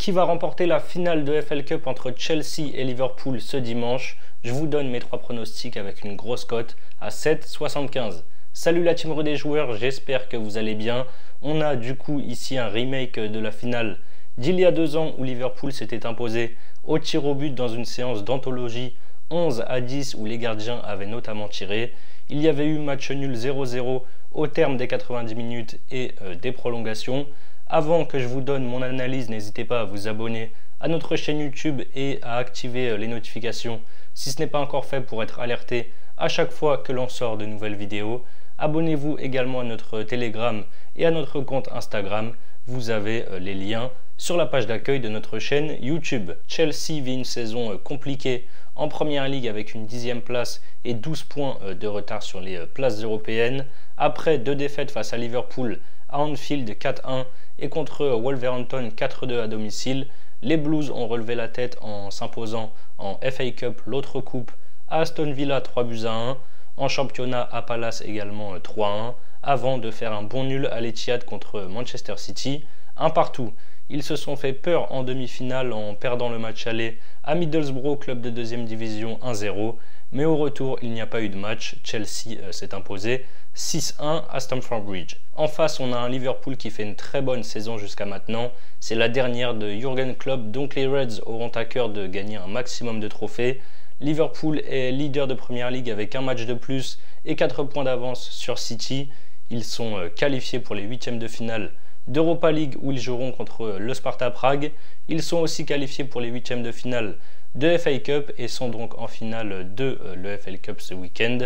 Qui va remporter la finale de FL Cup entre Chelsea et Liverpool ce dimanche? Je vous donne mes 3 pronostics avec une grosse cote à 7,75. Salut la team des joueurs, j'espère que vous allez bien. On a du coup ici un remake de la finale d'il y a 2 ans où Liverpool s'était imposé au tir au but dans une séance d'anthologie 11-10 où les gardiens avaient notamment tiré. Il y avait eu match nul 0-0 au terme des 90 minutes et des prolongations. Avant que je vous donne mon analyse, n'hésitez pas à vous abonner à notre chaîne YouTube et à activer les notifications si ce n'est pas encore fait pour être alerté à chaque fois que l'on sort de nouvelles vidéos. Abonnez-vous également à notre Telegram et à notre compte Instagram. Vous avez les liens sur la page d'accueil de notre chaîne YouTube. Chelsea vit une saison compliquée en Première Ligue avec une 10e place et 12 points de retard sur les places européennes. Après 2 défaites face à Liverpool à Anfield 4-1 et contre Wolverhampton 4-2 à domicile, les Blues ont relevé la tête en s'imposant en FA Cup, l'autre coupe, à Aston Villa 3-1, en championnat à Palace également 3-1, avant de faire un bon nul à l'Etihad contre Manchester City, 1-1. Ils se sont fait peur en demi-finale en perdant le match aller à Middlesbrough, club de 2e division 1-0, mais au retour il n'y a pas eu de match, Chelsea s'est imposé 6-1 à Stamford Bridge. En face, on a un Liverpool qui fait une très bonne saison jusqu'à maintenant. C'est la dernière de Jürgen Klopp, donc les Reds auront à cœur de gagner un maximum de trophées. Liverpool est leader de Première Ligue avec un match de plus et 4 points d'avance sur City. Ils sont qualifiés pour les 8e de finale d'Europa League où ils joueront contre le Sparta Prague. Ils sont aussi qualifiés pour les 8e de finale de FA Cup et sont donc en finale de l'EFL Cup ce week-end.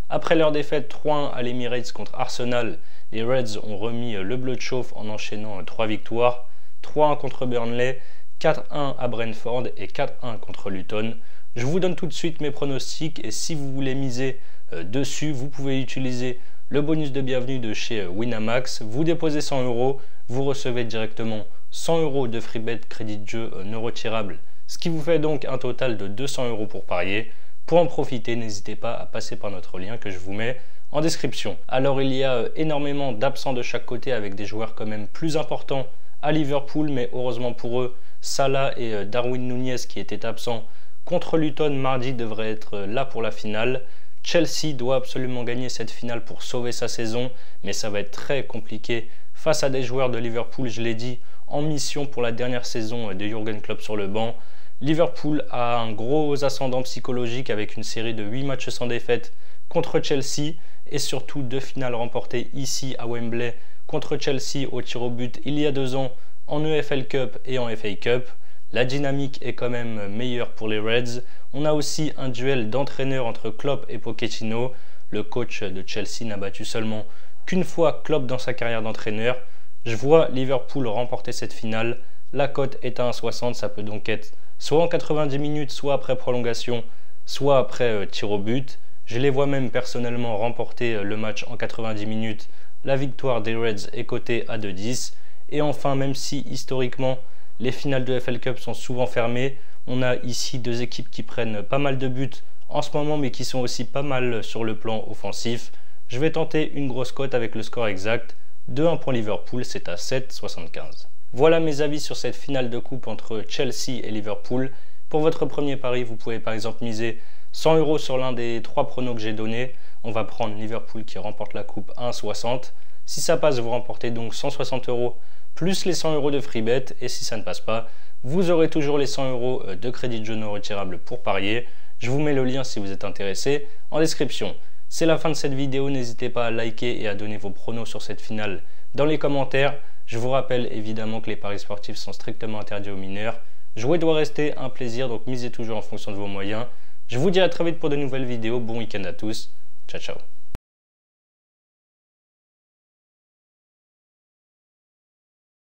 Après leur défaite 3-1 à l'Emirates contre Arsenal, les Reds ont remis le bleu de chauffe en enchaînant 3 victoires, 3-1 contre Burnley, 4-1 à Brentford et 4-1 contre Luton. Je vous donne tout de suite mes pronostics et si vous voulez miser dessus, vous pouvez utiliser le bonus de bienvenue de chez Winamax. Vous déposez 100 €, vous recevez directement 100 € de free bet crédit de jeu non retirable, ce qui vous fait donc un total de 200 € pour parier. Pour en profiter, n'hésitez pas à passer par notre lien que je vous mets en description. Alors il y a énormément d'absents de chaque côté avec des joueurs quand même plus importants à Liverpool, mais heureusement pour eux, Salah et Darwin Núñez qui étaient absents contre Luton mardi devraient être là pour la finale. Chelsea doit absolument gagner cette finale pour sauver sa saison, mais ça va être très compliqué face à des joueurs de Liverpool, je l'ai dit, en mission pour la dernière saison de Jürgen Klopp sur le banc. Liverpool a un gros ascendant psychologique avec une série de 8 matchs sans défaite contre Chelsea et surtout 2 finales remportées ici à Wembley contre Chelsea au tir au but il y a 2 ans en EFL Cup et en FA Cup. La dynamique est quand même meilleure pour les Reds. On a aussi un duel d'entraîneurs entre Klopp et Pochettino. Le coach de Chelsea n'a battu seulement qu'une fois Klopp dans sa carrière d'entraîneur. Je vois Liverpool remporter cette finale. La cote est à 1,60, ça peut donc être soit en 90 minutes, soit après prolongation, soit après tir au but. Je les vois même personnellement remporter le match en 90 minutes. La victoire des Reds est cotée à 2,10. Et enfin, même si historiquement les finales de FL Cup sont souvent fermées, on a ici 2 équipes qui prennent pas mal de buts en ce moment, mais qui sont aussi pas mal sur le plan offensif. Je vais tenter une grosse cote avec le score exact. 2-1 pour Liverpool, c'est à 7,75. Voilà mes avis sur cette finale de coupe entre Chelsea et Liverpool. Pour votre premier pari, vous pouvez par exemple miser 100 € sur l'un des 3 pronos que j'ai donnés. On va prendre Liverpool qui remporte la coupe à 1,60. Si ça passe, vous remportez donc 160 € plus les 100 € de free bet. Et si ça ne passe pas, vous aurez toujours les 100 € de crédit de jeu non retirable pour parier. Je vous mets le lien si vous êtes intéressé en description. C'est la fin de cette vidéo, n'hésitez pas à liker et à donner vos pronos sur cette finale dans les commentaires. Je vous rappelle évidemment que les paris sportifs sont strictement interdits aux mineurs. Jouer doit rester un plaisir, donc misez toujours en fonction de vos moyens. Je vous dis à très vite pour de nouvelles vidéos. Bon week-end à tous. Ciao, ciao.